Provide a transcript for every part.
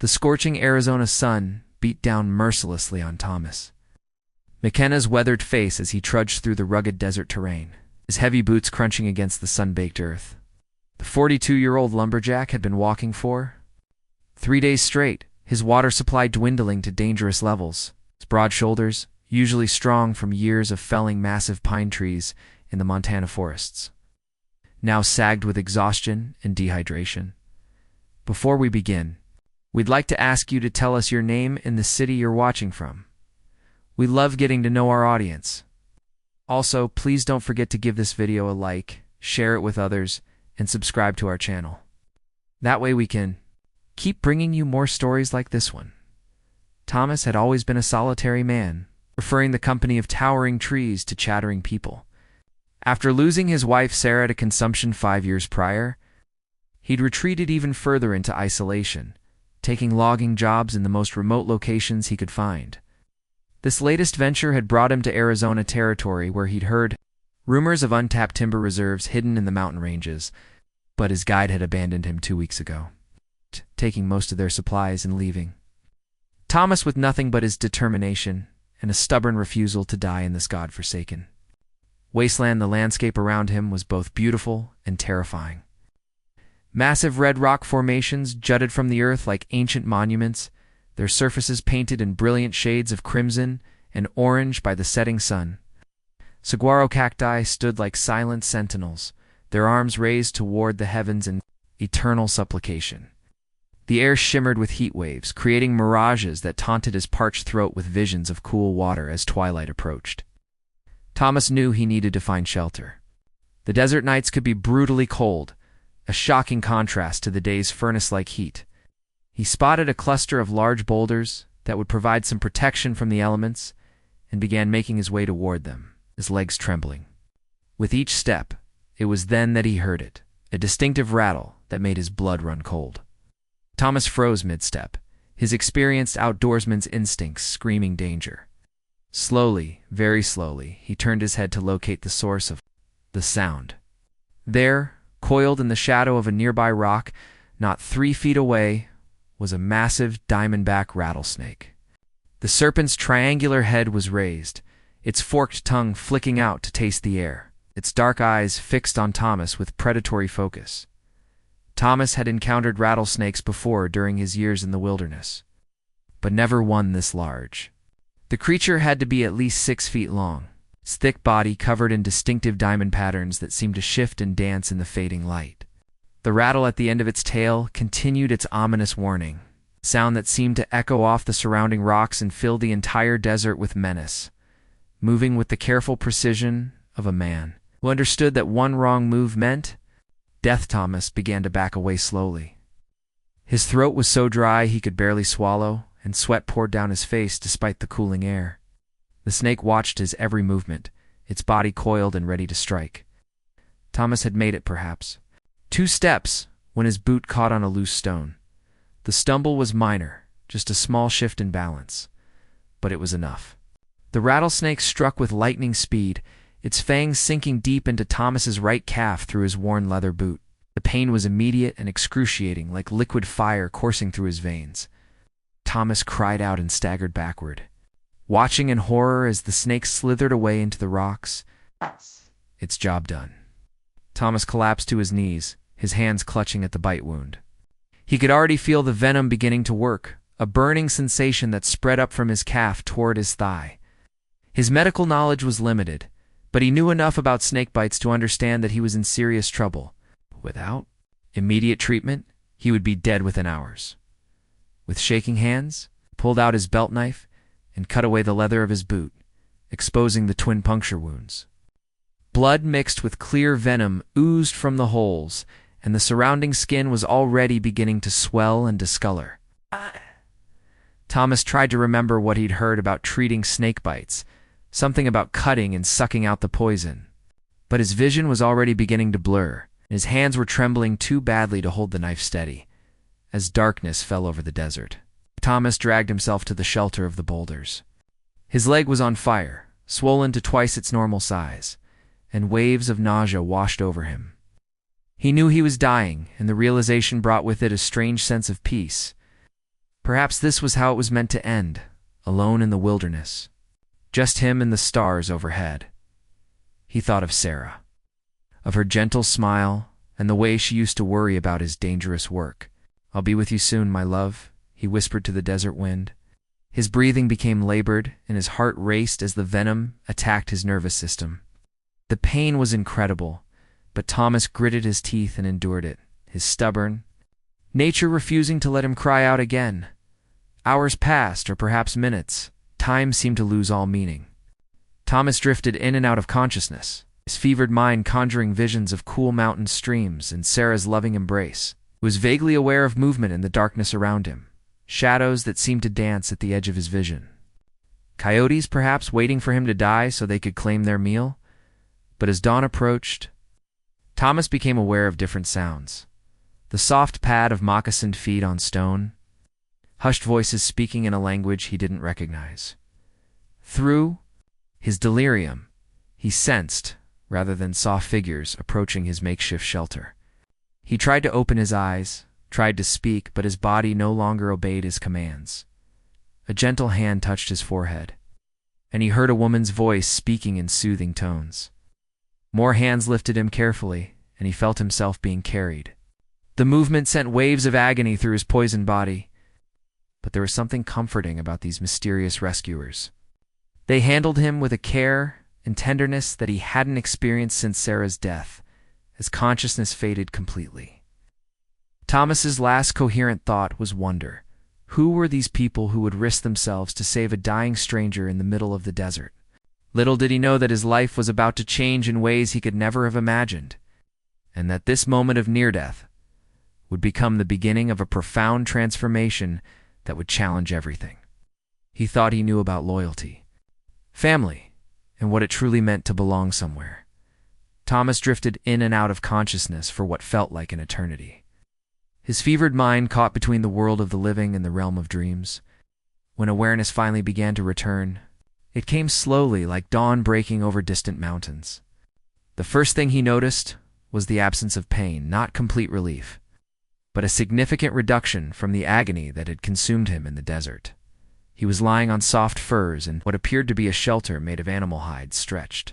The scorching Arizona sun beat down mercilessly on Thomas. McKenna's weathered face as he trudged through the rugged desert terrain, his heavy boots crunching against the sun-baked earth. The 42-year-old lumberjack had been walking for 3 days straight, his water supply dwindling to dangerous levels. His broad shoulders, usually strong from years of felling massive pine trees in the Montana forests, now sagged with exhaustion and dehydration. Before we begin, we'd like to ask you to tell us your name and the city you're watching from. We love getting to know our audience. Also, please don't forget to give this video a like, share it with others, and subscribe to our channel. That way we can keep bringing you more stories like this one. Thomas had always been a solitary man, preferring the company of towering trees to chattering people. After losing his wife Sarah to consumption 5 years prior, he'd retreated even further into isolation, taking logging jobs in the most remote locations he could find. This latest venture had brought him to Arizona territory where he'd heard rumors of untapped timber reserves hidden in the mountain ranges, but his guide had abandoned him 2 weeks ago, taking most of their supplies and leaving. Thomas with nothing but his determination and a stubborn refusal to die in this God-forsaken wasteland. The landscape around him was both beautiful and terrifying. Massive red rock formations jutted from the earth like ancient monuments, their surfaces painted in brilliant shades of crimson and orange by the setting sun. Saguaro cacti stood like silent sentinels, their arms raised toward the heavens in eternal supplication. The air shimmered with heat waves, creating mirages that taunted his parched throat with visions of cool water as twilight approached. Thomas knew he needed to find shelter. The desert nights could be brutally cold, a shocking contrast to the day's furnace-like heat. He spotted a cluster of large boulders that would provide some protection from the elements and began making his way toward them, his legs trembling. With each step, it was then that he heard it, a distinctive rattle that made his blood run cold. Thomas froze mid-step, his experienced outdoorsman's instincts screaming danger. Slowly, very slowly, he turned his head to locate the source of the sound. There, coiled in the shadow of a nearby rock, not 3 feet away, was a massive diamondback rattlesnake. The serpent's triangular head was raised, its forked tongue flicking out to taste the air, its dark eyes fixed on Thomas with predatory focus. Thomas had encountered rattlesnakes before during his years in the wilderness, but never one this large. The creature had to be at least 6 feet long, its thick body covered in distinctive diamond patterns that seemed to shift and dance in the fading light. The rattle at the end of its tail continued its ominous warning, a sound that seemed to echo off the surrounding rocks and fill the entire desert with menace, moving with the careful precision of a man who understood that one wrong move meant death. Thomas began to back away slowly. His throat was so dry he could barely swallow, and sweat poured down his face despite the cooling air. The snake watched his every movement, its body coiled and ready to strike. Thomas had made it, perhaps. 2 steps when his boot caught on a loose stone. The stumble was minor, just a small shift in balance, but it was enough. The rattlesnake struck with lightning speed, its fangs sinking deep into Thomas's right calf through his worn leather boot. The pain was immediate and excruciating, like liquid fire coursing through his veins. Thomas cried out and staggered backward, watching in horror as the snake slithered away into the rocks. Its job done. Thomas collapsed to his knees, his hands clutching at the bite wound. He could already feel the venom beginning to work, a burning sensation that spread up from his calf toward his thigh. His medical knowledge was limited, but he knew enough about snake bites to understand that he was in serious trouble. Without immediate treatment, he would be dead within hours. With shaking hands, he pulled out his belt knife and cut away the leather of his boot, exposing the twin puncture wounds. Blood mixed with clear venom oozed from the holes, and the surrounding skin was already beginning to swell and discolor. Thomas tried to remember what he'd heard about treating snake bites, something about cutting and sucking out the poison. But his vision was already beginning to blur, and his hands were trembling too badly to hold the knife steady. As darkness fell over the desert, Thomas dragged himself to the shelter of the boulders. His leg was on fire, swollen to twice its normal size, and waves of nausea washed over him. He knew he was dying, and the realization brought with it a strange sense of peace. Perhaps this was how it was meant to end, alone in the wilderness. Just him and the stars overhead. He thought of Sarah, of her gentle smile, and the way she used to worry about his dangerous work. "I'll be with you soon, my love," he whispered to the desert wind. His breathing became labored, and his heart raced as the venom attacked his nervous system. The pain was incredible, but Thomas gritted his teeth and endured it, his stubborn nature refusing to let him cry out again. Hours passed, or perhaps minutes. Time seemed to lose all meaning. Thomas drifted in and out of consciousness, his fevered mind conjuring visions of cool mountain streams and Sarah's loving embrace. He was vaguely aware of movement in the darkness around him, shadows that seemed to dance at the edge of his vision. Coyotes, perhaps, waiting for him to die so they could claim their meal? But as dawn approached, Thomas became aware of different sounds. The soft pad of moccasined feet on stone, hushed voices speaking in a language he didn't recognize. Through his delirium, he sensed, rather than saw, figures approaching his makeshift shelter. He tried to open his eyes, tried to speak, but his body no longer obeyed his commands. A gentle hand touched his forehead, and he heard a woman's voice speaking in soothing tones. More hands lifted him carefully, and he felt himself being carried. The movement sent waves of agony through his poisoned body, but there was something comforting about these mysterious rescuers. They handled him with a care and tenderness that he hadn't experienced since Sarah's death, as consciousness faded completely. Thomas's last coherent thought was wonder. Who were these people who would risk themselves to save a dying stranger in the middle of the desert? Little did he know that his life was about to change in ways he could never have imagined, and that this moment of near-death would become the beginning of a profound transformation that would challenge everything. He thought he knew about loyalty, family, and what it truly meant to belong somewhere. Thomas drifted in and out of consciousness for what felt like an eternity. His fevered mind caught between the world of the living and the realm of dreams. When awareness finally began to return, it came slowly, like dawn breaking over distant mountains. The first thing he noticed was the absence of pain, not complete relief, but a significant reduction from the agony that had consumed him in the desert. He was lying on soft furs in what appeared to be a shelter made of animal hides stretched.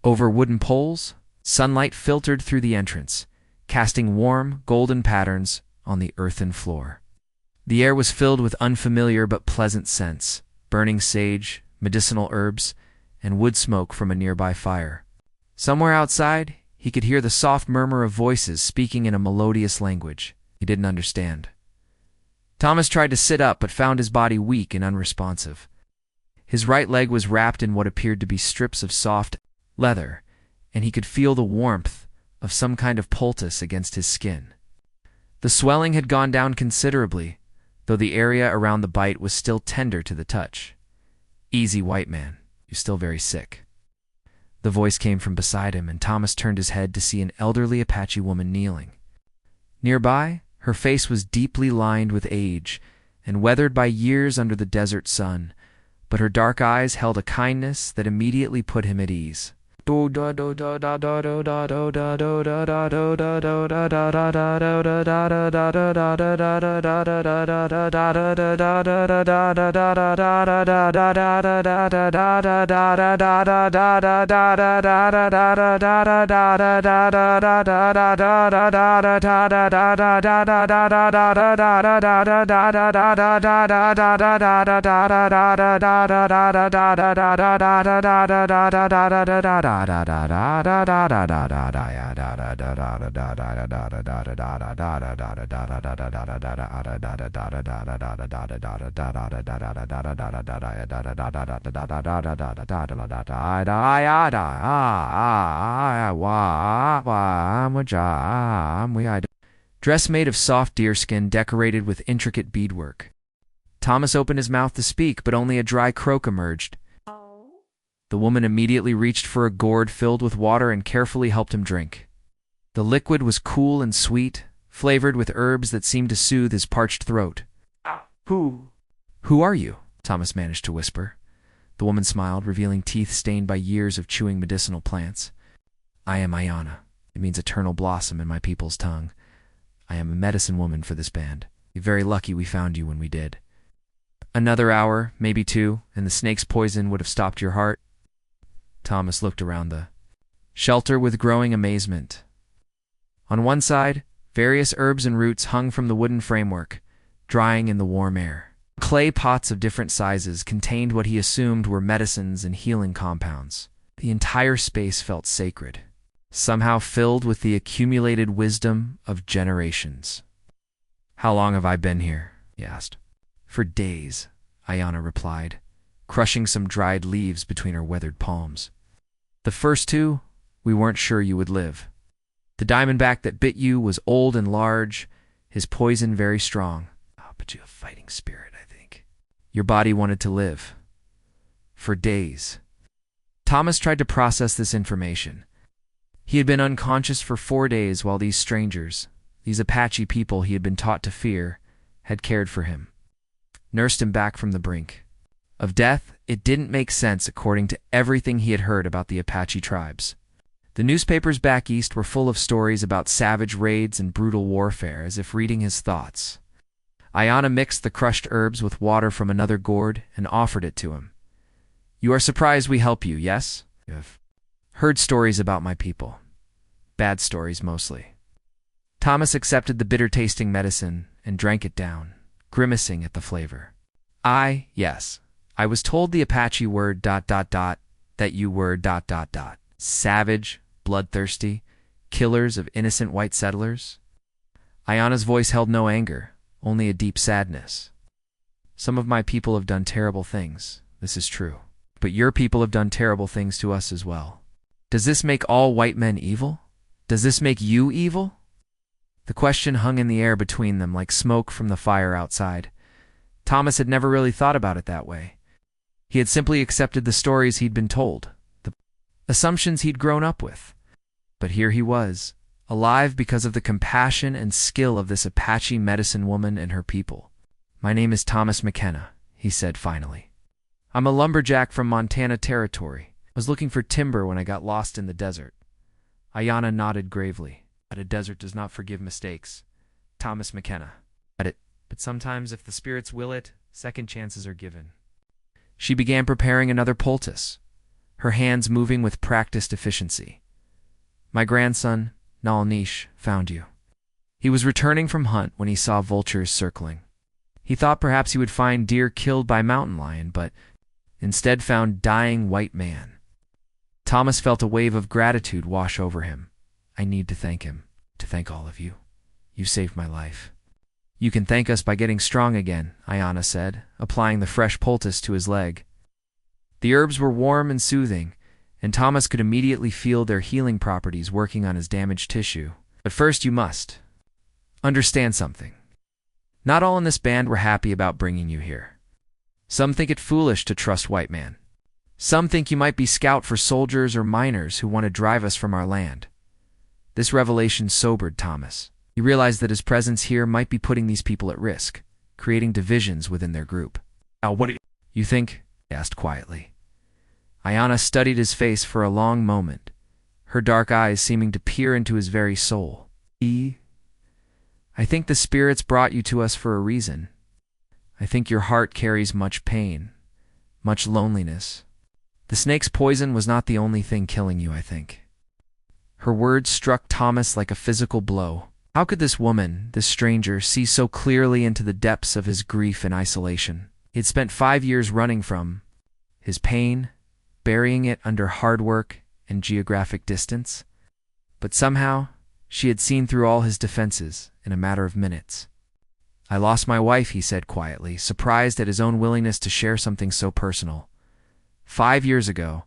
Over wooden poles, sunlight filtered through the entrance, casting warm, golden patterns on the earthen floor. The air was filled with unfamiliar but pleasant scents, burning sage, medicinal herbs, and wood smoke from a nearby fire. Somewhere outside, he could hear the soft murmur of voices speaking in a melodious language he didn't understand. Thomas tried to sit up but found his body weak and unresponsive. His right leg was wrapped in what appeared to be strips of soft leather, and he could feel the warmth of some kind of poultice against his skin. The swelling had gone down considerably, though the area around the bite was still tender to the touch. "Easy, white man. You're still very sick." The voice came from beside him, and Thomas turned his head to see an elderly Apache woman kneeling. Nearby, her face was deeply lined with age and weathered by years under the desert sun, but her dark eyes held a kindness that immediately put him at ease. Dress made of soft deerskin decorated with intricate beadwork. Thomas opened his mouth to speak, but only a dry croak emerged. The woman immediately reached for a gourd filled with water and carefully helped him drink. The liquid was cool and sweet, flavored with herbs that seemed to soothe his parched throat. Who are you?" Thomas managed to whisper. The woman smiled, revealing teeth stained by years of chewing medicinal plants. "I am Ayana. It means eternal blossom in my people's tongue. I am a medicine woman for this band. You're very lucky we found you when we did." Another hour, maybe two, and the snake's poison would have stopped your heart. Thomas looked around the shelter with growing amazement. On one side, various herbs and roots hung from the wooden framework, drying in the warm air. Clay pots of different sizes contained what he assumed were medicines and healing compounds. The entire space felt sacred, somehow filled with the accumulated wisdom of generations. "How long have I been here?" he asked. "For days," Ayana replied, crushing some dried leaves between her weathered palms. "The first two, we weren't sure you would live. The diamondback that bit you was old and large, his poison very strong. But you have a fighting spirit, I think. Your body wanted to live. For days." Thomas tried to process this information. He had been unconscious for 4 days while these strangers, these Apache people he had been taught to fear, had cared for him, nursed him back from the brink of death. It didn't make sense according to everything he had heard about the Apache tribes. The newspapers back east were full of stories about savage raids and brutal warfare, as if reading his thoughts. Ayana mixed the crushed herbs with water from another gourd and offered it to him. "You are surprised we help you, yes? You have heard stories about my people. Bad stories, mostly." Thomas accepted the bitter-tasting medicine and drank it down, grimacing at the flavor. Yes. I was told the Apache were ... that you were ... savage, bloodthirsty, killers of innocent white settlers." Ayana's voice held no anger, only a deep sadness. "Some of my people have done terrible things, this is true. But your people have done terrible things to us as well. Does this make all white men evil? Does this make you evil?" The question hung in the air between them like smoke from the fire outside. Thomas had never really thought about it that way. He had simply accepted the stories he'd been told, the assumptions he'd grown up with. But here he was, alive because of the compassion and skill of this Apache medicine woman and her people. "My name is Thomas McKenna," he said finally. "I'm a lumberjack from Montana Territory. I was looking for timber when I got lost in the desert." Ayana nodded gravely. "But a desert does not forgive mistakes. Thomas McKenna. But sometimes, if the spirits will it, second chances are given." She began preparing another poultice, her hands moving with practiced efficiency. "My grandson, Nalnish, found you. He was returning from hunt when he saw vultures circling. He thought perhaps he would find deer killed by mountain lion, but instead found dying white man." Thomas felt a wave of gratitude wash over him. "I need to thank him, to thank all of you. You saved my life." "You can thank us by getting strong again," Ayana said, applying the fresh poultice to his leg. The herbs were warm and soothing, and Thomas could immediately feel their healing properties working on his damaged tissue. "But first you must understand something. Not all in this band were happy about bringing you here. Some think it foolish to trust white man. Some think you might be scout for soldiers or miners who want to drive us from our land." This revelation sobered Thomas. He realized that his presence here might be putting these people at risk, creating divisions within their group. "Now what do you think?" he asked quietly. Ayana studied his face for a long moment, her dark eyes seeming to peer into his very soul. "I think the spirits brought you to us for a reason. I think your heart carries much pain, much loneliness. The snake's poison was not the only thing killing you, I think." Her words struck Thomas like a physical blow. How could this woman, this stranger, see so clearly into the depths of his grief and isolation? He had spent 5 years running from his pain, burying it under hard work and geographic distance. But somehow, she had seen through all his defenses in a matter of minutes. "I lost my wife," he said quietly, surprised at his own willingness to share something so personal. 5 years ago,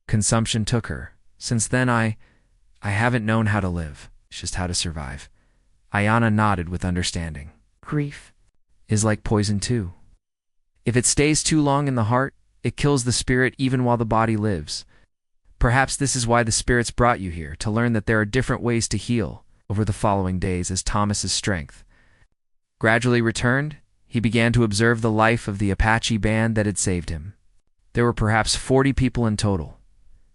consumption took her. Since then, I haven't known how to live, just how to survive." Ayana nodded with understanding. "Grief is like poison too. If it stays too long in the heart, it kills the spirit even while the body lives. Perhaps this is why the spirits brought you here, to learn that there are different ways to heal." Over the following days, as Thomas's strength gradually returned, he began to observe the life of the Apache band that had saved him. There were perhaps 40 people in total.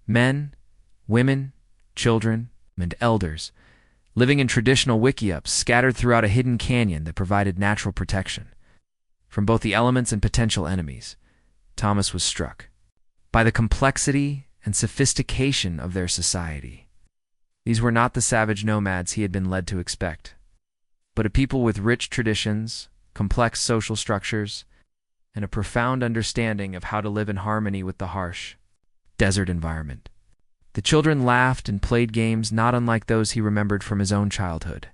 Men, women, children, and elders, living in traditional wickiups scattered throughout a hidden canyon that provided natural protection. From both the elements and potential enemies, Thomas was struck by the complexity and sophistication of their society. These were not the savage nomads he had been led to expect, but a people with rich traditions, complex social structures, and a profound understanding of how to live in harmony with the harsh desert environment. The children laughed and played games not unlike those he remembered from his own childhood.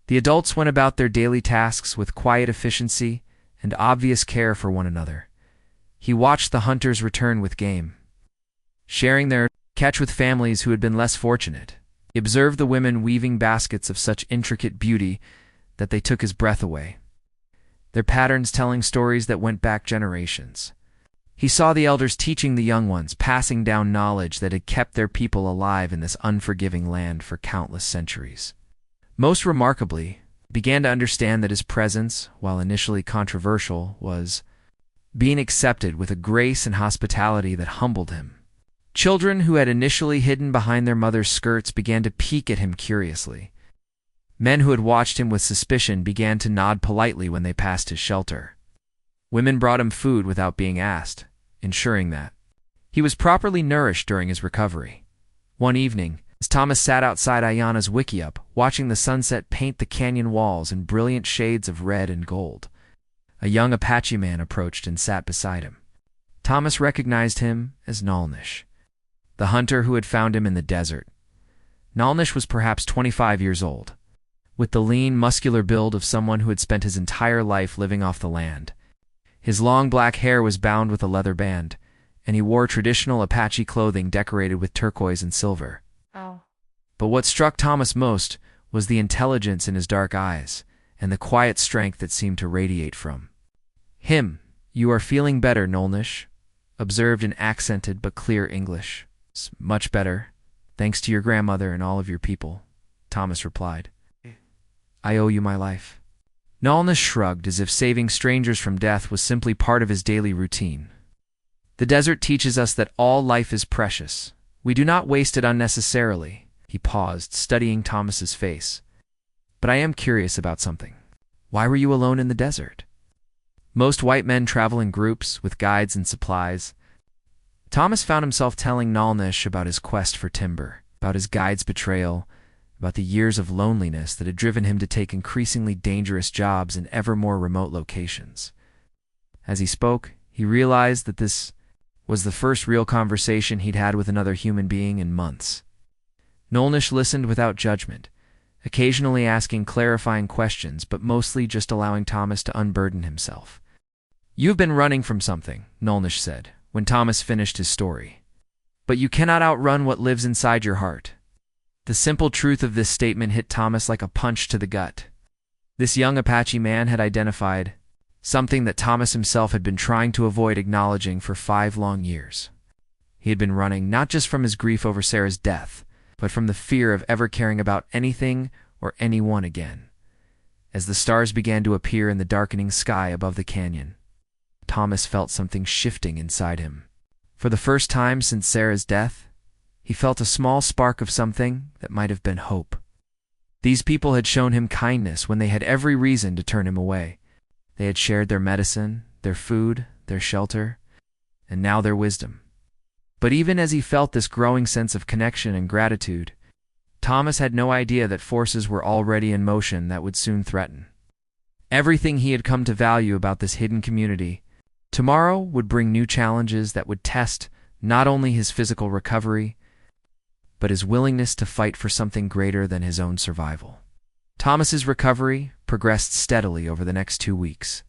The adults went about their daily tasks with quiet efficiency and obvious care for one another. He watched the hunters return with game, sharing their catch with families who had been less fortunate. He observed the women weaving baskets of such intricate beauty that they took his breath away, their patterns telling stories that went back generations. He saw the elders teaching the young ones, passing down knowledge that had kept their people alive in this unforgiving land for countless centuries. Most remarkably, he began to understand that his presence, while initially controversial, was being accepted with a grace and hospitality that humbled him. Children who had initially hidden behind their mother's skirts began to peek at him curiously. Men who had watched him with suspicion began to nod politely when they passed his shelter. Women brought him food without being asked, ensuring that he was properly nourished during his recovery. One evening, as Thomas sat outside Ayana's wickiup, watching the sunset paint the canyon walls in brilliant shades of red and gold, a young Apache man approached and sat beside him. Thomas recognized him as Nalnish, the hunter who had found him in the desert. Nalnish was perhaps 25 years old, with the lean, muscular build of someone who had spent his entire life living off the land. His long black hair was bound with a leather band, and he wore traditional Apache clothing decorated with turquoise and silver. Oh. But what struck Thomas most was the intelligence in his dark eyes and the quiet strength that seemed to radiate from him. "You are feeling better, Nolnish," observed in accented but clear English. "Much better, thanks to your grandmother and all of your people," Thomas replied. "I owe you my life." Nolnish shrugged, as if saving strangers from death was simply part of his daily routine. "The desert teaches us that all life is precious. We do not waste it unnecessarily." He paused, studying Thomas's face. "But I am curious about something. Why were you alone in the desert? Most white men travel in groups, with guides and supplies." Thomas found himself telling Nalnish about his quest for timber, about his guide's betrayal, about the years of loneliness that had driven him to take increasingly dangerous jobs in ever more remote locations. As he spoke, he realized that this was the first real conversation he'd had with another human being in months. Nolnish listened without judgment, occasionally asking clarifying questions, but mostly just allowing Thomas to unburden himself. "You've been running from something," Nolnish said, when Thomas finished his story. "But you cannot outrun what lives inside your heart." The simple truth of this statement hit Thomas like a punch to the gut. This young Apache man had identified something that Thomas himself had been trying to avoid acknowledging for 5 long years. He had been running not just from his grief over Sarah's death, but from the fear of ever caring about anything or anyone again. As the stars began to appear in the darkening sky above the canyon, Thomas felt something shifting inside him. For the first time since Sarah's death, he felt a small spark of something that might have been hope. These people had shown him kindness when they had every reason to turn him away. They had shared their medicine, their food, their shelter, and now their wisdom. But even as he felt this growing sense of connection and gratitude, Thomas had no idea that forces were already in motion that would soon threaten everything he had come to value about this hidden community. Tomorrow would bring new challenges that would test not only his physical recovery, but his willingness to fight for something greater than his own survival. Thomas's recovery progressed steadily over the next 2 weeks,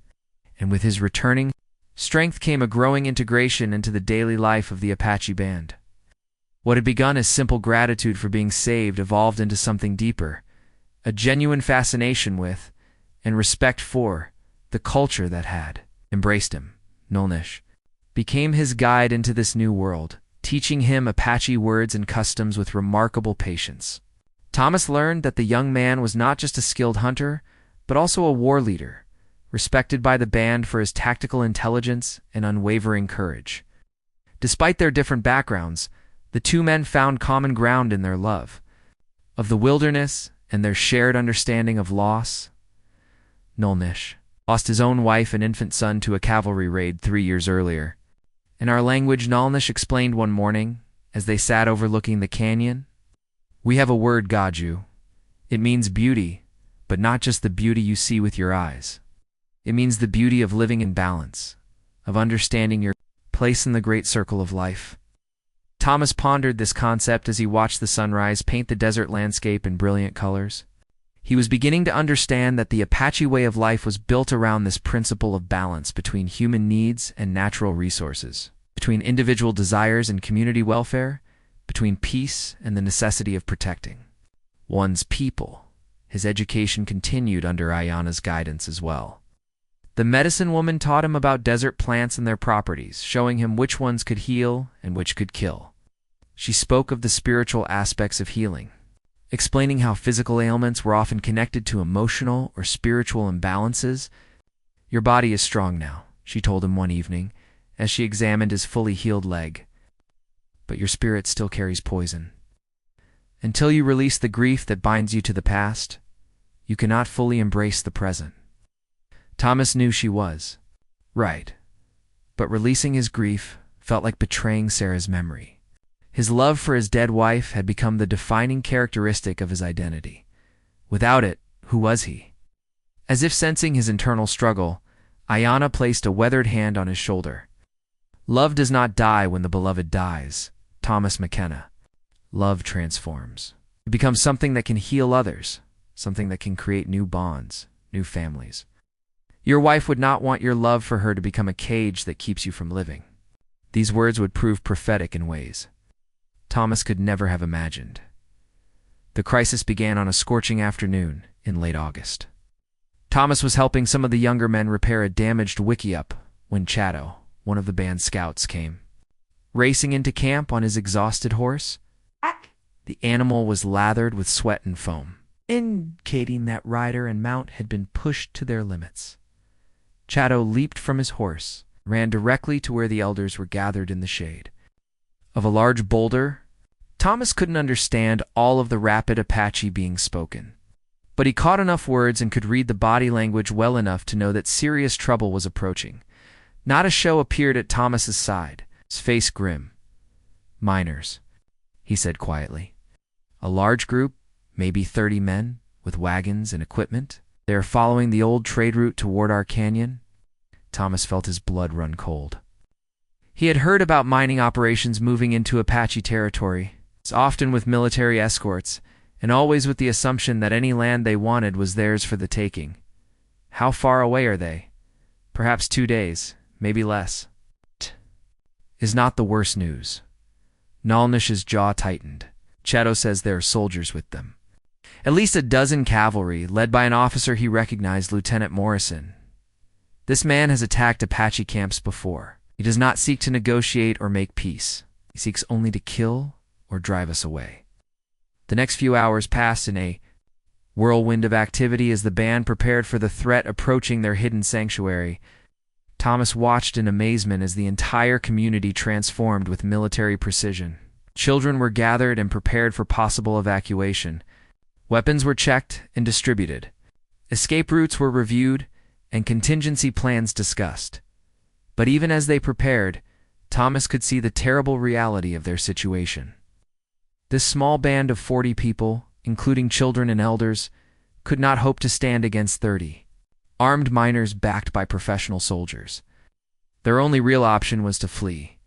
and with his returning strength came a growing integration into the daily life of the Apache band. What had begun as simple gratitude for being saved evolved into something deeper, a genuine fascination with, and respect for, the culture that had embraced him. Nolnish became his guide into this new world, teaching him Apache words and customs with remarkable patience. Thomas learned that the young man was not just a skilled hunter, but also a war leader, respected by the band for his tactical intelligence and unwavering courage. Despite their different backgrounds, the two men found common ground in their love of the wilderness and their shared understanding of loss. Nolnish lost his own wife and infant son to a cavalry raid 3 years earlier. In our language, Nalnish explained one morning, as they sat overlooking the canyon, "We have a word, Gaju. It means beauty, but not just the beauty you see with your eyes. It means the beauty of living in balance, of understanding your place in the great circle of life." Thomas pondered this concept as he watched the sunrise paint the desert landscape in brilliant colors. He was beginning to understand that the Apache way of life was built around this principle of balance between human needs and natural resources, between individual desires and community welfare, between peace and the necessity of protecting one's people. His education continued under Ayana's guidance as well. The medicine woman taught him about desert plants and their properties, showing him which ones could heal and which could kill. She spoke of the spiritual aspects of healing, explaining how physical ailments were often connected to emotional or spiritual imbalances. "Your body is strong now," she told him one evening, as she examined his fully healed leg. "But your spirit still carries poison. Until you release the grief that binds you to the past, you cannot fully embrace the present." Thomas knew she was right, but releasing his grief felt like betraying Sarah's memory. His love for his dead wife had become the defining characteristic of his identity. Without it, who was he? As if sensing his internal struggle, Ayana placed a weathered hand on his shoulder. "Love does not die when the beloved dies, Thomas McKenna. Love transforms. It becomes something that can heal others, something that can create new bonds, new families. Your wife would not want your love for her to become a cage that keeps you from living." These words would prove prophetic in ways Thomas could never have imagined. The crisis began on a scorching afternoon in late August. Thomas was helping some of the younger men repair a damaged wickiup when Chato, one of the band's scouts, came racing into camp on his exhausted horse. The animal was lathered with sweat and foam, indicating that rider and mount had been pushed to their limits. Chato leaped from his horse, ran directly to where the elders were gathered in the shade of a large boulder. Thomas couldn't understand all of the rapid Apache being spoken, but he caught enough words and could read the body language well enough to know that serious trouble was approaching. Not a show appeared at Thomas's side, his face grim. "Miners," he said quietly. "A large group, maybe 30 men, with wagons and equipment. They are following the old trade route toward our canyon." Thomas felt his blood run cold. He had heard about mining operations moving into Apache territory, often with military escorts, and always with the assumption that any land they wanted was theirs for the taking. How far away are they? Perhaps 2 days, maybe less. Is not the worst news. Nalnish's jaw tightened. Chato says there are soldiers with them. At least a dozen cavalry, led by an officer he recognized, Lieutenant Morrison. This man has attacked Apache camps before. He does not seek to negotiate or make peace. He seeks only to kill or drive us away. The next few hours passed in a whirlwind of activity as the band prepared for the threat approaching their hidden sanctuary. Thomas watched in amazement as the entire community transformed with military precision. Children were gathered and prepared for possible evacuation. Weapons were checked and distributed. Escape routes were reviewed and contingency plans discussed. But even as they prepared, Thomas could see the terrible reality of their situation. This small band of 40 people, including children and elders, could not hope to stand against 30 armed miners backed by professional soldiers. Their only real option was to flee,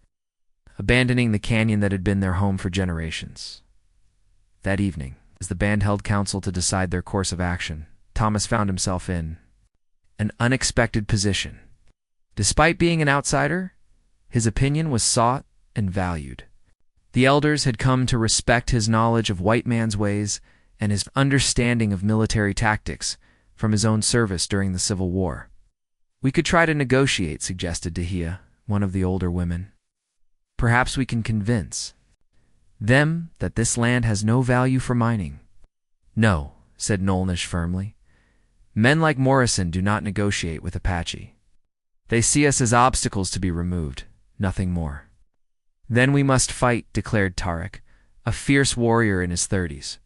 abandoning the canyon that had been their home for generations. That evening, as the band held council to decide their course of action, Thomas found himself in an unexpected position. Despite being an outsider, his opinion was sought and valued. The elders had come to respect his knowledge of white man's ways and his understanding of military tactics from his own service during the Civil War. "We could try to negotiate," suggested Dahia, one of the older women. "Perhaps we can convince them that this land has no value for mining." "No," said Nolnish firmly. "Men like Morrison do not negotiate with Apache. They see us as obstacles to be removed, nothing more." "Then we must fight," declared Tarek, a fierce warrior in his 30s.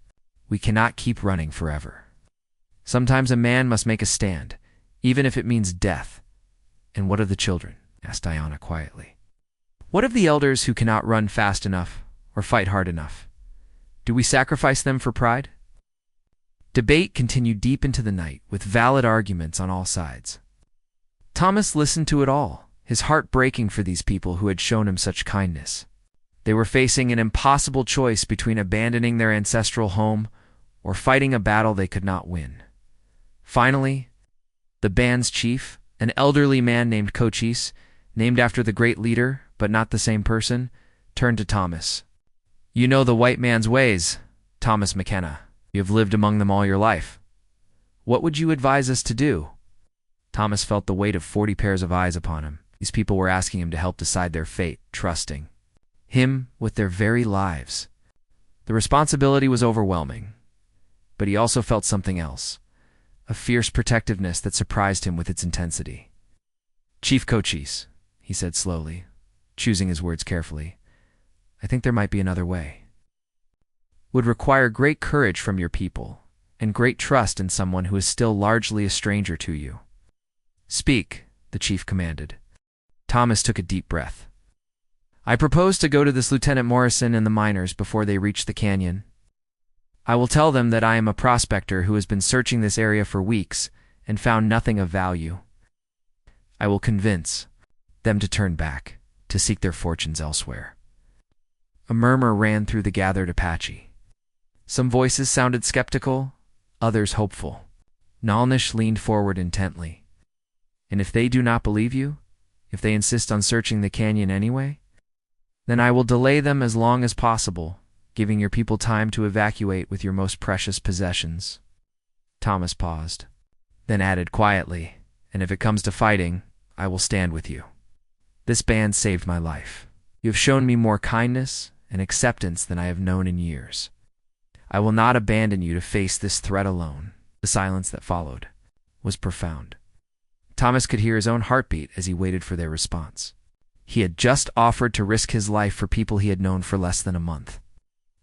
"We cannot keep running forever. Sometimes a man must make a stand, even if it means death. And what of the children? Asked Diana quietly. What of the elders who cannot run fast enough or fight hard enough? Do we sacrifice them for pride? Debate continued deep into the night, with valid arguments on all sides. Thomas listened to it all, his heart breaking for these people who had shown him such kindness. They were facing an impossible choice between abandoning their ancestral home or fighting a battle they could not win. Finally, the band's chief, an elderly man named Cochise, named after the great leader, but not the same person, turned to Thomas. You know the white man's ways, Thomas McKenna. You have lived among them all your life. What would you advise us to do? Thomas felt the weight of 40 pairs of eyes upon him. These people were asking him to help decide their fate, trusting him with their very lives. The responsibility was overwhelming, but he also felt something else, a fierce protectiveness that surprised him with its intensity. Chief Cochise, he said slowly, choosing his words carefully, I think there might be another way. Would require great courage from your people and great trust in someone who is still largely a stranger to you. Speak, the chief commanded. Thomas took a deep breath. I propose to go to this Lieutenant Morrison and the miners before they reach the canyon. I will tell them that I am a prospector who has been searching this area for weeks and found nothing of value. I will convince them to turn back, to seek their fortunes elsewhere. A murmur ran through the gathered Apache. Some voices sounded skeptical, others hopeful. Nalnish leaned forward intently. And if they do not believe you, if they insist on searching the canyon anyway, then I will delay them as long as possible, giving your people time to evacuate with your most precious possessions. Thomas paused, then added quietly, and if it comes to fighting, I will stand with you. This band saved my life. You have shown me more kindness and acceptance than I have known in years. I will not abandon you to face this threat alone. The silence that followed was profound. Thomas could hear his own heartbeat as he waited for their response. He had just offered to risk his life for people he had known for less than a month,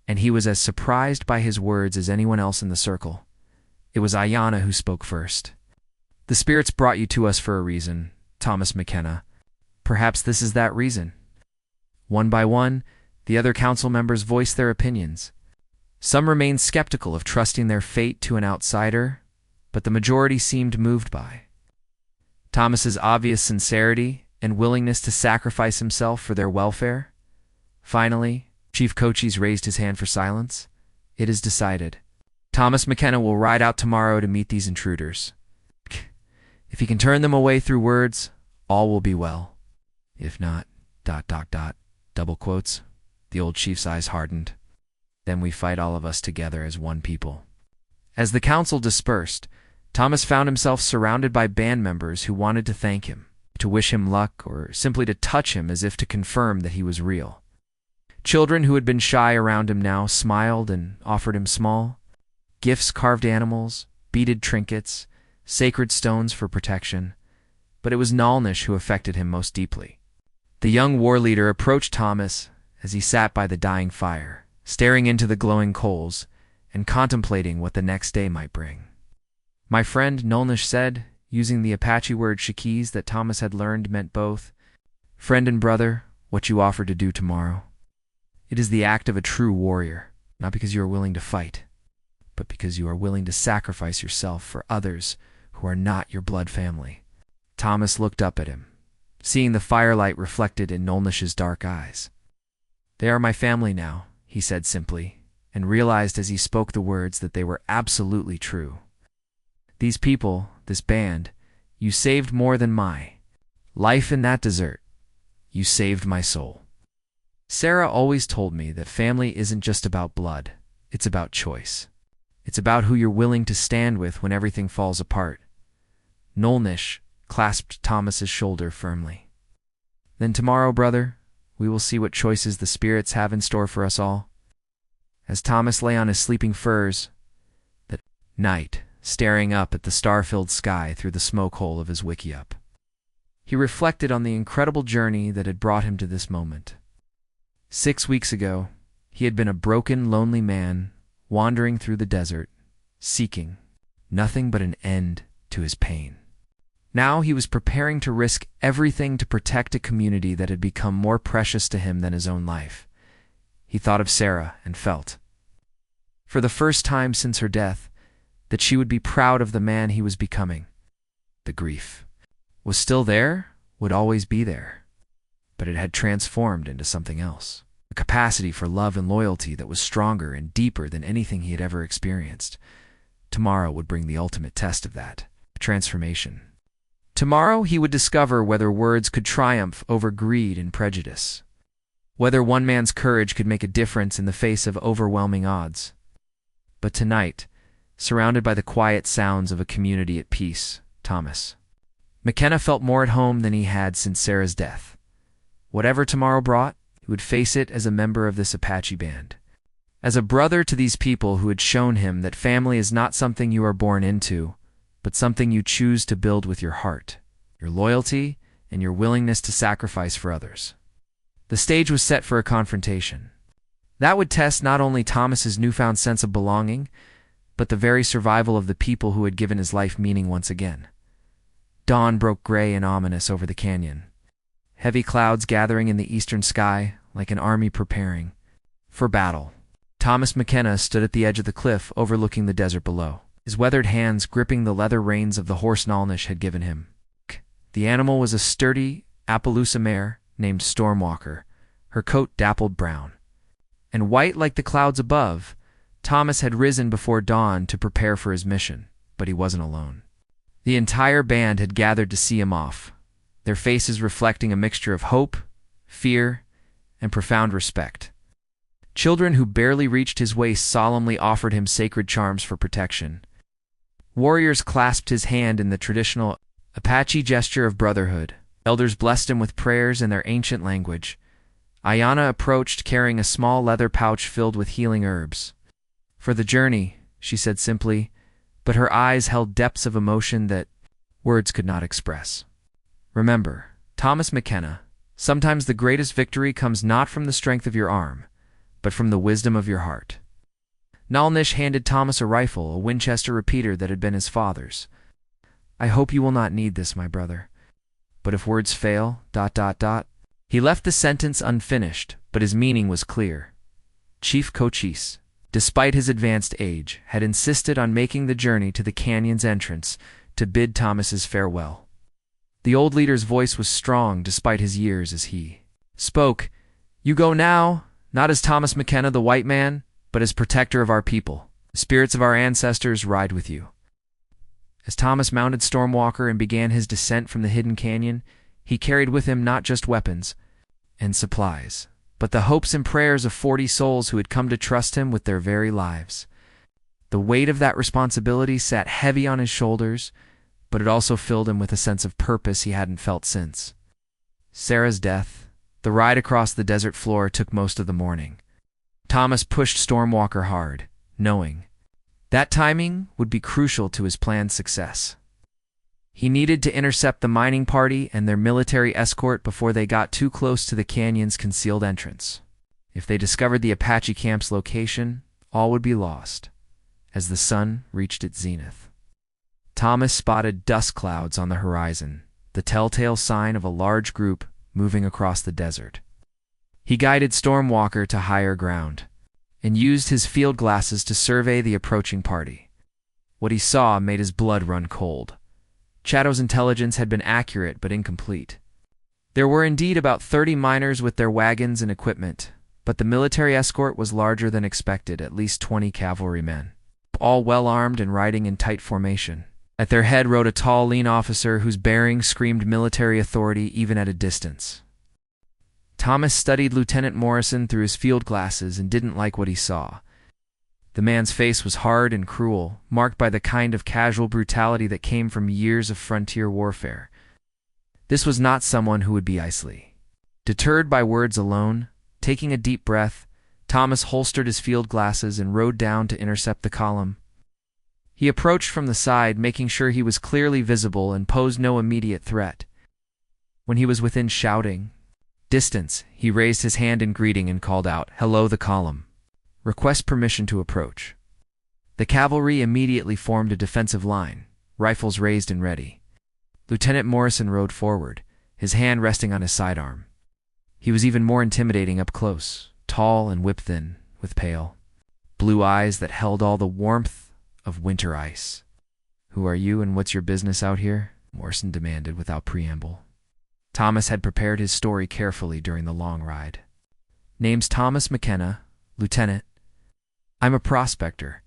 and he was as surprised by his words as anyone else in the circle. It was Ayanna who spoke first. The spirits brought you to us for a reason, Thomas McKenna. Perhaps this is that reason. One by one, the other council members voiced their opinions. Some remained skeptical of trusting their fate to an outsider, but the majority seemed moved by Thomas's obvious sincerity and willingness to sacrifice himself for their welfare. Finally, Chief Cochise raised his hand for silence. It is decided. Thomas McKenna will ride out tomorrow to meet these intruders. If he can turn them away through words, all will be well. If not, ... double quotes. The old chief's eyes hardened. Then we fight all of us together as one people. As the council dispersed, Thomas found himself surrounded by band members who wanted to thank him, to wish him luck, or simply to touch him as if to confirm that he was real. Children who had been shy around him now smiled and offered him small gifts, carved animals, beaded trinkets, sacred stones for protection. But it was Nalnish who affected him most deeply. The young war leader approached Thomas as he sat by the dying fire, staring into the glowing coals and contemplating what the next day might bring. My friend, Nalnish said, using the Apache word shakiz that Thomas had learned meant both friend and brother, what you offer to do tomorrow. It is the act of a true warrior, not because you are willing to fight, but because you are willing to sacrifice yourself for others who are not your blood family. Thomas looked up at him, seeing the firelight reflected in Nalnish's dark eyes. They are my family now, he said simply, and realized as he spoke the words that they were absolutely true. These people, this band, you saved more than my life in that desert. You saved my soul. Sarah always told me that family isn't just about blood, it's about choice. It's about who you're willing to stand with when everything falls apart. Nalnish clasped Thomas's shoulder firmly. Then tomorrow, brother, we will see what choices the spirits have in store for us all. As Thomas lay on his sleeping furs, that night, staring up at the star-filled sky through the smoke hole of his wickiup, he reflected on the incredible journey that had brought him to this moment. 6 weeks ago, he had been a broken, lonely man, wandering through the desert, seeking nothing but an end to his pain. Now he was preparing to risk everything to protect a community that had become more precious to him than his own life. He thought of Sarah and felt, for the first time since her death, that she would be proud of the man he was becoming. The grief was still there, would always be there, but it had transformed into something else, a capacity for love and loyalty that was stronger and deeper than anything he had ever experienced. Tomorrow would bring the ultimate test of that, transformation. Tomorrow he would discover whether words could triumph over greed and prejudice, whether one man's courage could make a difference in the face of overwhelming odds. But tonight, surrounded by the quiet sounds of a community at peace, Thomas McKenna felt more at home than he had since Sarah's death. Whatever tomorrow brought, he would face it as a member of this Apache band, as a brother to these people who had shown him that family is not something you are born into, but something you choose to build with your heart, your loyalty, and your willingness to sacrifice for others. The stage was set for a confrontation. That would test not only Thomas's newfound sense of belonging, but the very survival of the people who had given his life meaning once again. Dawn broke gray and ominous over the canyon, heavy clouds gathering in the eastern sky like an army preparing for battle. Thomas McKenna stood at the edge of the cliff overlooking the desert below, his weathered hands gripping the leather reins of the horse Nalnish had given him. The animal was a sturdy Appaloosa mare named Stormwalker, her coat dappled brown. And white like the clouds above, Thomas had risen before dawn to prepare for his mission, but he wasn't alone. The entire band had gathered to see him off, their faces reflecting a mixture of hope, fear, and profound respect. Children who barely reached his waist solemnly offered him sacred charms for protection. Warriors clasped his hand in the traditional Apache gesture of brotherhood. Elders blessed him with prayers in their ancient language. Ayana approached carrying a small leather pouch filled with healing herbs. For the journey, she said simply, but her eyes held depths of emotion that words could not express. Remember, Thomas McKenna, sometimes the greatest victory comes not from the strength of your arm, but from the wisdom of your heart. Nalnish handed Thomas a rifle, a Winchester repeater that had been his father's. I hope you will not need this, my brother. But if words fail, ... He left the sentence unfinished, but his meaning was clear. Chief Cochise, despite his advanced age, had insisted on making the journey to the canyon's entrance to bid Thomas's farewell. The old leader's voice was strong despite his years as he spoke. You go now, not as Thomas McKenna the white man, but as protector of our people. The spirits of our ancestors ride with you. As Thomas mounted Stormwalker and began his descent from the hidden canyon, he carried with him not just weapons and supplies, but the hopes and prayers of 40 souls who had come to trust him with their very lives. The weight of that responsibility sat heavy on his shoulders, but it also filled him with a sense of purpose he hadn't felt since Sarah's death. The ride across the desert floor took most of the morning. Thomas pushed Stormwalker hard, knowing that timing would be crucial to his planned success. He needed to intercept the mining party and their military escort before they got too close to the canyon's concealed entrance. If they discovered the Apache camp's location, all would be lost. As the sun reached its zenith, Thomas spotted dust clouds on the horizon, the telltale sign of a large group moving across the desert. He guided Stormwalker to higher ground and used his field glasses to survey the approaching party. What he saw made his blood run cold. Chatto's intelligence had been accurate but incomplete. There were indeed about 30 miners with their wagons and equipment, but the military escort was larger than expected, at least 20 cavalrymen, all well-armed and riding in tight formation. At their head rode a tall, lean officer whose bearing screamed military authority even at a distance. Thomas studied Lieutenant Morrison through his field glasses and didn't like what he saw. The man's face was hard and cruel, marked by the kind of casual brutality that came from years of frontier warfare. This was not someone who would be easily deterred by words alone. Taking a deep breath, Thomas holstered his field glasses and rode down to intercept the column. He approached from the side, making sure he was clearly visible and posed no immediate threat. When he was within shouting distance, he raised his hand in greeting and called out, "Hello, the column. Request permission to approach." The cavalry immediately formed a defensive line, rifles raised and ready. Lieutenant Morrison rode forward, his hand resting on his sidearm. He was even more intimidating up close, tall and whip-thin, with pale blue eyes that held all the warmth of winter ice. "Who are you and what's your business out here?" Morrison demanded without preamble. Thomas had prepared his story carefully during the long ride. "Name's Thomas McKenna, Lieutenant. I'm a prospector.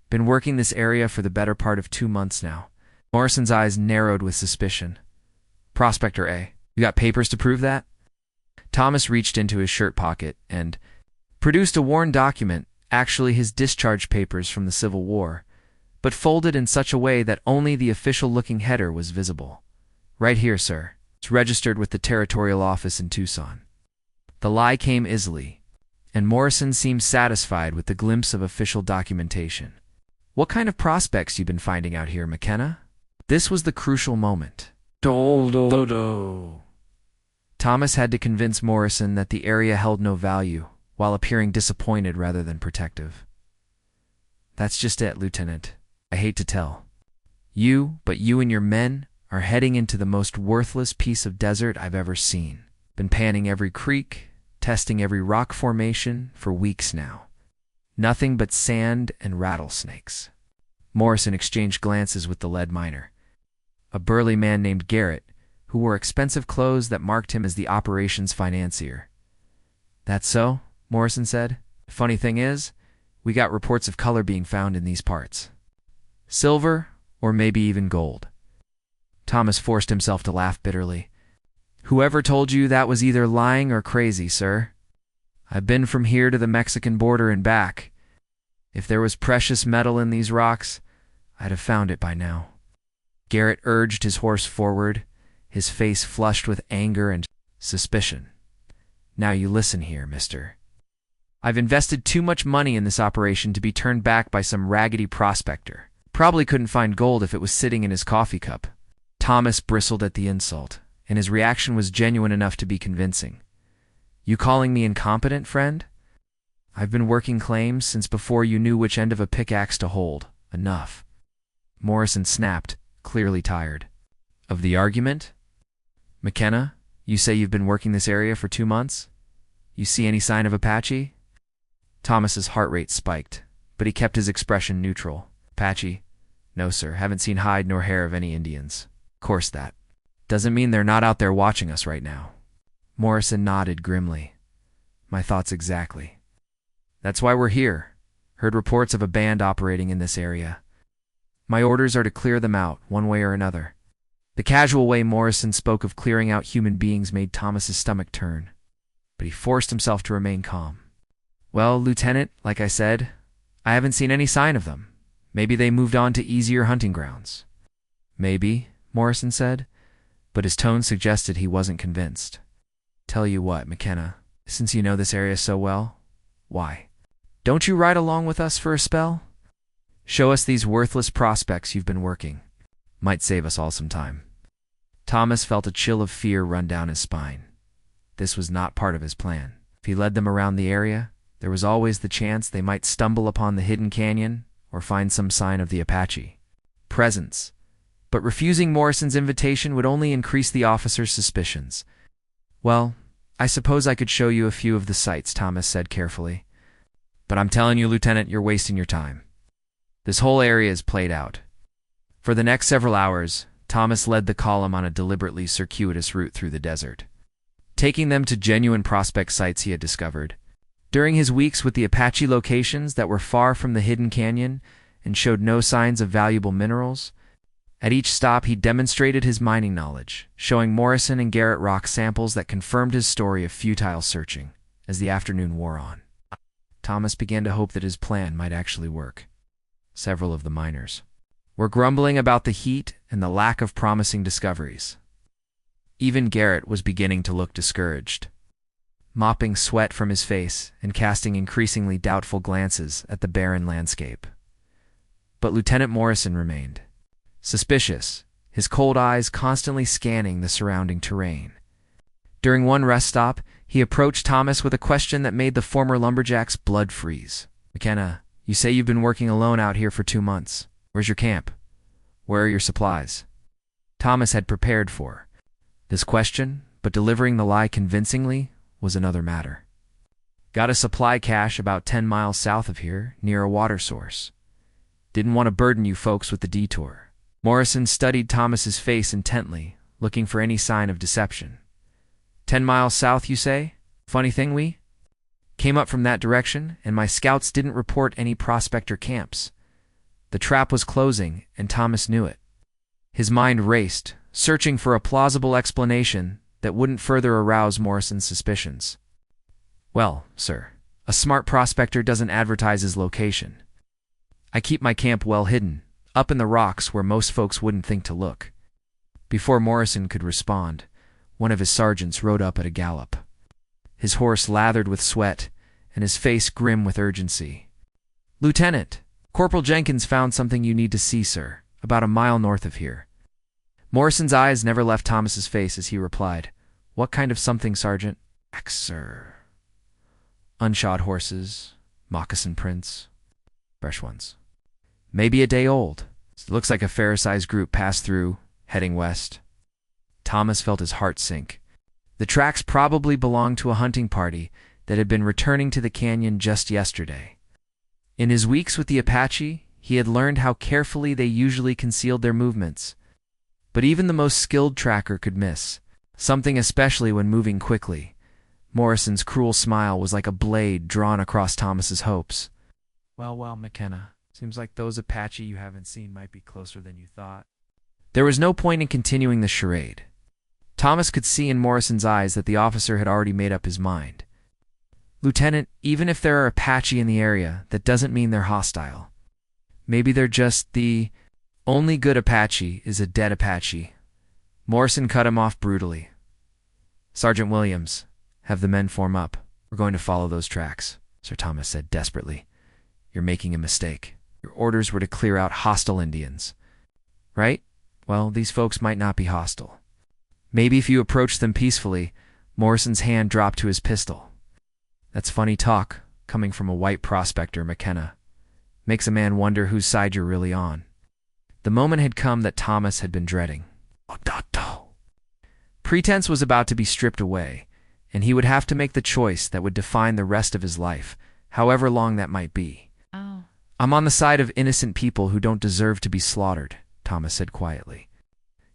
Been working this area for the better part of 2 months now." Morrison's eyes narrowed with suspicion. "Prospector, eh? You got papers to prove that?" Thomas reached into his shirt pocket and produced a worn document, actually his discharge papers from the Civil War, but folded in such a way that only the official-looking header was visible. "Right here, sir. It's registered with the Territorial Office in Tucson." The lie came easily, and Morrison seemed satisfied with the glimpse of official documentation. "What kind of prospects you been finding out here, McKenna?" This was the crucial moment. Thomas had to convince Morrison that the area held no value, while appearing disappointed rather than protective. "That's just it, Lieutenant. I hate to tell. You and your men are heading into the most worthless piece of desert I've ever seen. Been panning every creek, testing every rock formation for weeks now. Nothing but sand and rattlesnakes." Morrison exchanged glances with the lead miner, a burly man named Garrett, who wore expensive clothes that marked him as the operations financier. "That's so?" Morrison said. "The funny thing is, we got reports of color being found in these parts. Silver, or maybe even gold." Thomas forced himself to laugh bitterly. "Whoever told you that was either lying or crazy, sir. I've been from here to the Mexican border and back. If there was precious metal in these rocks, I'd have found it by now." Garrett urged his horse forward, his face flushed with anger and suspicion. "Now you listen here, mister. I've invested too much money in this operation to be turned back by some raggedy prospector. Probably couldn't find gold if it was sitting in his coffee cup." Thomas bristled at the insult, and his reaction was genuine enough to be convincing. "You calling me incompetent, friend? I've been working claims since before you knew which end of a pickaxe to hold. Enough." Morrison snapped, clearly tired. "Of the argument? McKenna, you say you've been working this area for 2 months? You see any sign of Apache?" Thomas's heart rate spiked, but he kept his expression neutral. "Apache? No, sir. Haven't seen hide nor hair of any Indians." "Course that doesn't mean they're not out there watching us right now." Morrison nodded grimly. "My thoughts exactly. That's why we're here. Heard reports of a band operating in this area. My orders are to clear them out, one way or another." The casual way Morrison spoke of clearing out human beings made Thomas's stomach turn, but he forced himself to remain calm. "Well, Lieutenant, like I said, I haven't seen any sign of them. Maybe they moved on to easier hunting grounds." "Maybe," Morrison said, but his tone suggested he wasn't convinced. "Tell you what, McKenna, since you know this area so well, why don't you ride along with us for a spell? Show us these worthless prospects you've been working. Might save us all some time." Thomas felt a chill of fear run down his spine. This was not part of his plan. If he led them around the area, there was always the chance they might stumble upon the hidden canyon or find some sign of the Apache presence. But refusing Morrison's invitation would only increase the officer's suspicions. "Well, I suppose I could show you a few of the sights," Thomas said carefully. "But I'm telling you, Lieutenant, you're wasting your time. This whole area is played out." For the next several hours, Thomas led the column on a deliberately circuitous route through the desert, taking them to genuine prospect sites he had discovered. During his weeks with the Apache locations that were far from the hidden canyon and showed no signs of valuable minerals, at each stop he demonstrated his mining knowledge, showing Morrison and Garrett rock samples that confirmed his story of futile searching. As the afternoon wore on, Thomas began to hope that his plan might actually work. Several of the miners were grumbling about the heat and the lack of promising discoveries. Even Garrett was beginning to look discouraged, mopping sweat from his face and casting increasingly doubtful glances at the barren landscape. But Lieutenant Morrison remained suspicious, his cold eyes constantly scanning the surrounding terrain. During one rest stop, he approached Thomas with a question that made the former lumberjack's blood freeze. "McKenna, you say you've been working alone out here for 2 months. Where's your camp? Where are your supplies?" Thomas had prepared for this question, but delivering the lie convincingly was another matter. Got a supply cache about 10 miles south of here, near a water source. Didn't want to burden you folks with the detour. Morrison studied Thomas's face intently, looking for any sign of deception. 10 miles south, you say? Funny thing, we came up from that direction, and my scouts didn't report any prospector camps. The trap was closing, and Thomas knew it. His mind raced, searching for a plausible explanation that wouldn't further arouse Morrison's suspicions. Well, sir, a smart prospector doesn't advertise his location. I keep my camp well hidden, up in the rocks where most folks wouldn't think to look. Before Morrison could respond, one of his sergeants rode up at a gallop. His horse lathered with sweat, and his face grim with urgency. Lieutenant, Corporal Jenkins found something you need to see, sir, about a mile north of here. Morrison's eyes never left Thomas's face as he replied, What kind of something, Sergeant? Sir. Unshod horses, moccasin prints, fresh ones. Maybe a day old. It looks like a fair-sized group passed through, heading west. Thomas felt his heart sink. The tracks probably belonged to a hunting party that had been returning to the canyon just yesterday. In his weeks with the Apache, he had learned how carefully they usually concealed their movements. But even the most skilled tracker could miss, something especially when moving quickly. Morrison's cruel smile was like a blade drawn across Thomas's hopes. Well, McKenna, seems like those Apache you haven't seen might be closer than you thought. There was no point in continuing the charade. Thomas could see in Morrison's eyes that the officer had already made up his mind. Lieutenant, even if there are Apache in the area, that doesn't mean they're hostile. Maybe they're just the only good Apache is a dead Apache. Morrison cut him off brutally. Sergeant Williams, have the men form up. We're going to follow those tracks, Sir Thomas said desperately. You're making a mistake. Your orders were to clear out hostile Indians. Right? Well, these folks might not be hostile. Maybe if you approach them peacefully. Morrison's hand dropped to his pistol. That's funny talk, coming from a white prospector, McKenna. Makes a man wonder whose side you're really on. The moment had come that Thomas had been dreading. Pretense was about to be stripped away, and he would have to make the choice that would define the rest of his life, however long that might be. Oh. I'm on the side of innocent people who don't deserve to be slaughtered, Thomas said quietly,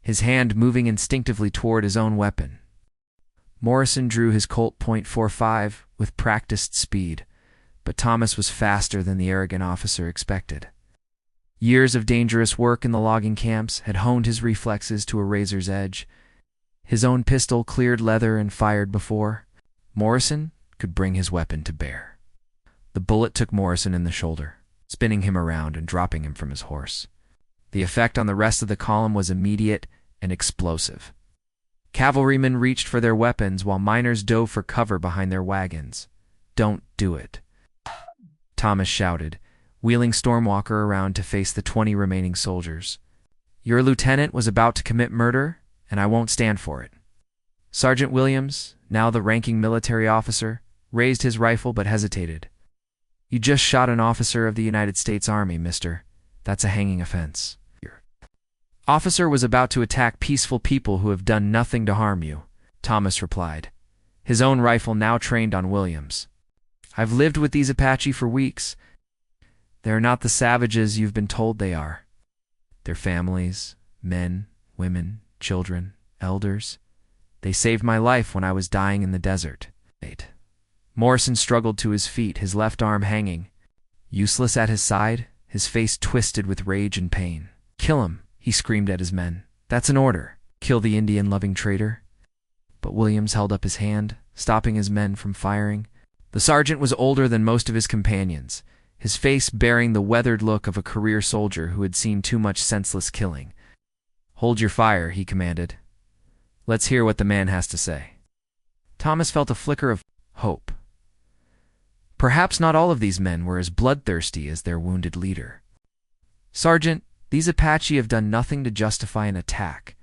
his hand moving instinctively toward his own weapon. Morrison drew his Colt .45 with practiced speed, but Thomas was faster than the arrogant officer expected. Years of dangerous work in the logging camps had honed his reflexes to a razor's edge. His own pistol cleared leather and fired before. Morrison could bring his weapon to bear. The bullet took Morrison in the shoulder, spinning him around and dropping him from his horse. The effect on the rest of the column was immediate and explosive. Cavalrymen reached for their weapons while miners dove for cover behind their wagons. Don't do it, Thomas shouted, wheeling Stormwalker around to face the 20 remaining soldiers. Your lieutenant was about to commit murder, and I won't stand for it. Sergeant Williams, now the ranking military officer, raised his rifle but hesitated. You just shot an officer of the United States Army, mister. That's a hanging offense. Officer was about to attack peaceful people who have done nothing to harm you, Thomas replied, his own rifle now trained on Williams. I've lived with these Apache for weeks. They're not the savages you've been told they are. Their families, men, women, children, elders. They saved my life when I was dying in the desert. Morrison struggled to his feet, his left arm hanging. Useless at his side, his face twisted with rage and pain. Kill him, he screamed at his men. That's an order. Kill the Indian-loving traitor. But Williams held up his hand, stopping his men from firing. The sergeant was older than most of his companions, his face bearing the weathered look of a career soldier who had seen too much senseless killing. Hold your fire, he commanded. Let's hear what the man has to say. Thomas felt a flicker of hope. Perhaps not all of these men were as bloodthirsty as their wounded leader. Sergeant, these Apache have done nothing to justify an attack.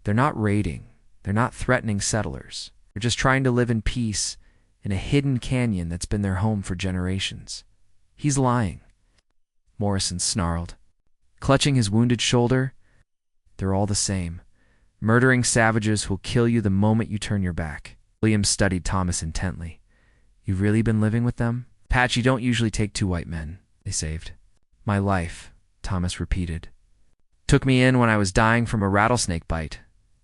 They're not raiding. They're not threatening settlers. They're just trying to live in peace in a hidden canyon that's been their home for generations. He's lying. Morrison snarled, clutching his wounded shoulder. They're all the same. Murdering savages who'll kill you the moment you turn your back. Williams studied Thomas intently. You've really been living with them? Apache don't usually take two white men. They saved my life, Thomas repeated. Took me in when I was dying from a rattlesnake bite.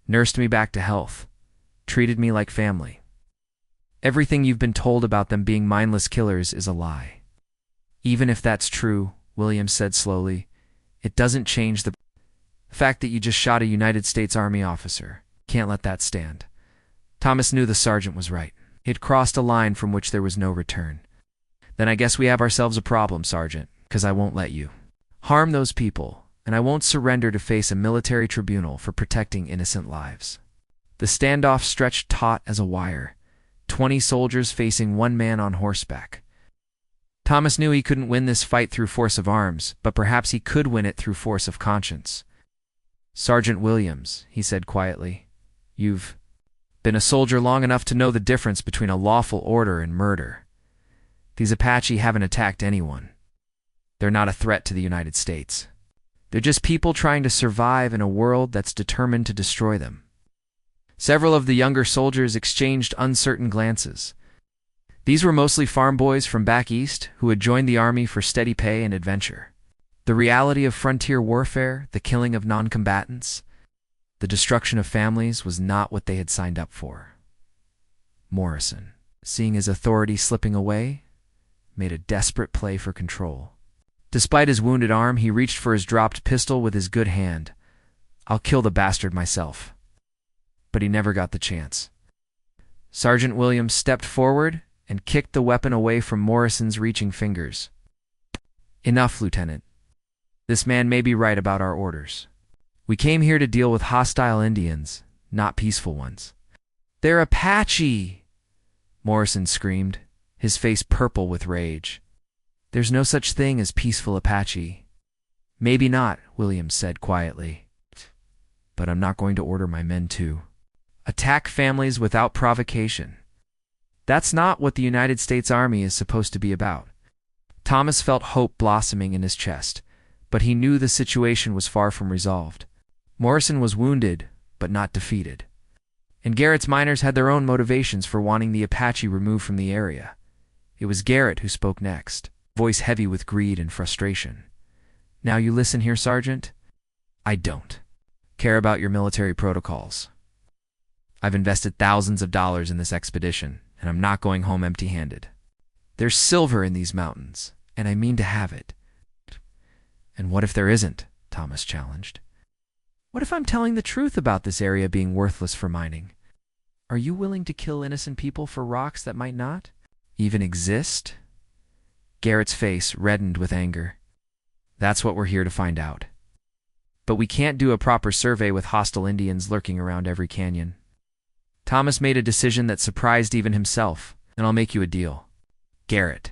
Nursed me back to health. Treated me like family. Everything you've been told about them being mindless killers is a lie. Even if that's true, Williams said slowly, it doesn't change the fact that you just shot a United States Army officer. Can't let that stand. Thomas knew the sergeant was right. He had crossed a line from which there was no return. Then I guess we have ourselves a problem, Sergeant, because I won't let you harm those people, and I won't surrender to face a military tribunal for protecting innocent lives. The standoff stretched taut as a wire, 20 soldiers facing one man on horseback. Thomas knew he couldn't win this fight through force of arms, but perhaps he could win it through force of conscience. Sergeant Williams, he said quietly, you've been a soldier long enough to know the difference between a lawful order and murder. These Apache haven't attacked anyone. They're not a threat to the United States. They're just people trying to survive in a world that's determined to destroy them. Several of the younger soldiers exchanged uncertain glances. These were mostly farm boys from back east who had joined the army for steady pay and adventure. The reality of frontier warfare, the killing of non-combatants, the destruction of families was not what they had signed up for. Morrison, seeing his authority slipping away, made a desperate play for control. Despite his wounded arm, he reached for his dropped pistol with his good hand. I'll kill the bastard myself. But he never got the chance. Sergeant Williams stepped forward and kicked the weapon away from Morrison's reaching fingers. Enough, Lieutenant. This man may be right about our orders. We came here to deal with hostile Indians, not peaceful ones. They're Apache! Morrison screamed, his face purple with rage. There's no such thing as peaceful Apache. Maybe not, Williams said quietly. But I'm not going to order my men to attack families without provocation. That's not what the United States Army is supposed to be about. Thomas felt hope blossoming in his chest, but he knew the situation was far from resolved. Morrison was wounded, but not defeated. And Garrett's miners had their own motivations for wanting the Apache removed from the area. It was Garrett who spoke next, voice heavy with greed and frustration. Now you listen here, Sergeant. I don't care about your military protocols. I've invested thousands of dollars in this expedition, and I'm not going home empty-handed. There's silver in these mountains, and I mean to have it. And what if there isn't? Thomas challenged. What if I'm telling the truth about this area being worthless for mining? Are you willing to kill innocent people for rocks that might not even exist? Garrett's face reddened with anger. That's what we're here to find out. But we can't do a proper survey with hostile Indians lurking around every canyon. Thomas made a decision that surprised even himself, and I'll make you a deal. Garrett,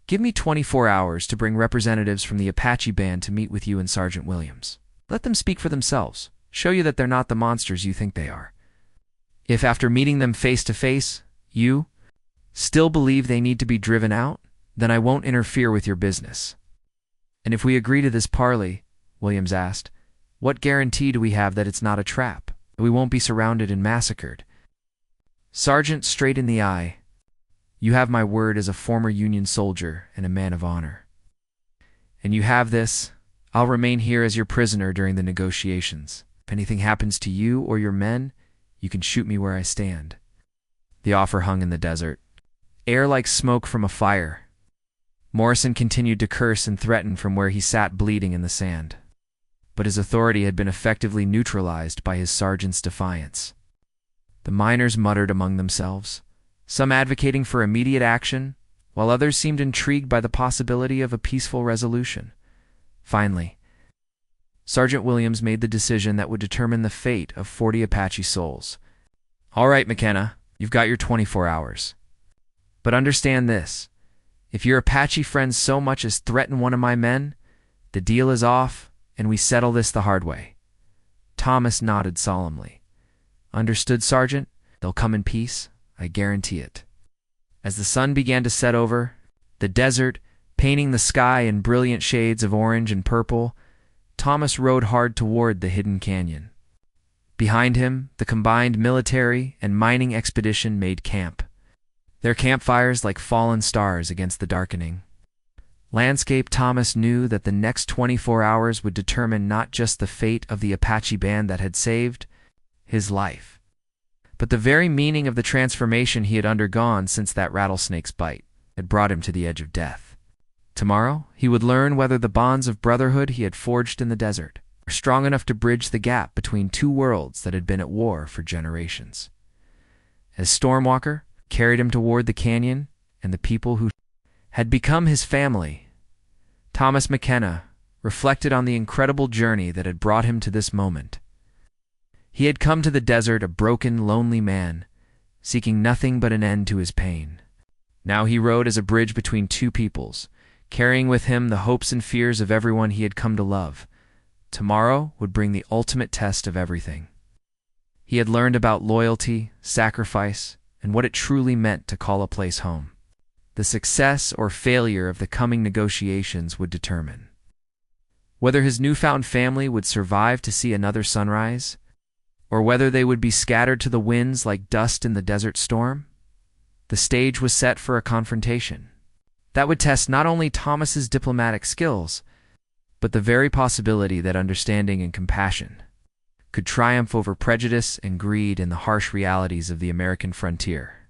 give me 24 hours to bring representatives from the Apache band to meet with you and Sergeant Williams. Let them speak for themselves, show you that they're not the monsters you think they are. If after meeting them face to face, you still believe they need to be driven out, then I won't interfere with your business. And if we agree to this parley, Williams asked, what guarantee do we have that it's not a trap, that we won't be surrounded and massacred? Sergeant straight in the eye, you have my word as a former Union soldier and a man of honor. And you have this, I'll remain here as your prisoner during the negotiations. If anything happens to you or your men, you can shoot me where I stand. The offer hung in the desert, air like smoke from a fire. Morrison continued to curse and threaten from where he sat bleeding in the sand. But his authority had been effectively neutralized by his sergeant's defiance. The miners muttered among themselves, some advocating for immediate action, while others seemed intrigued by the possibility of a peaceful resolution. Finally, Sergeant Williams made the decision that would determine the fate of 40 Apache souls. All right, McKenna, you've got your 24 hours. But understand this. If your Apache friends so much as threaten one of my men, the deal is off, and we settle this the hard way. Thomas nodded solemnly. Understood, Sergeant? They'll come in peace, I guarantee it. As the sun began to set over the desert, painting the sky in brilliant shades of orange and purple, Thomas rode hard toward the hidden canyon. Behind him, the combined military and mining expedition made camp, their campfires like fallen stars against the darkening landscape. Thomas knew that the next 24 hours would determine not just the fate of the Apache band that had saved his life, but the very meaning of the transformation he had undergone since that rattlesnake's bite had brought him to the edge of death. Tomorrow, he would learn whether the bonds of brotherhood he had forged in the desert were strong enough to bridge the gap between two worlds that had been at war for generations. As Stormwalker carried him toward the canyon and the people who had become his family, Thomas McKenna reflected on the incredible journey that had brought him to this moment. He had come to the desert a broken, lonely man, seeking nothing but an end to his pain. Now he rode as a bridge between two peoples, carrying with him the hopes and fears of everyone he had come to love. Tomorrow would bring the ultimate test of everything. He had learned about loyalty, sacrifice, and what it truly meant to call a place home. The success or failure of the coming negotiations would determine whether his newfound family would survive to see another sunrise, or whether they would be scattered to the winds like dust in the desert storm. The stage was set for a confrontation that would test not only Thomas's diplomatic skills, but the very possibility that understanding and compassion could triumph over prejudice and greed in the harsh realities of the American frontier.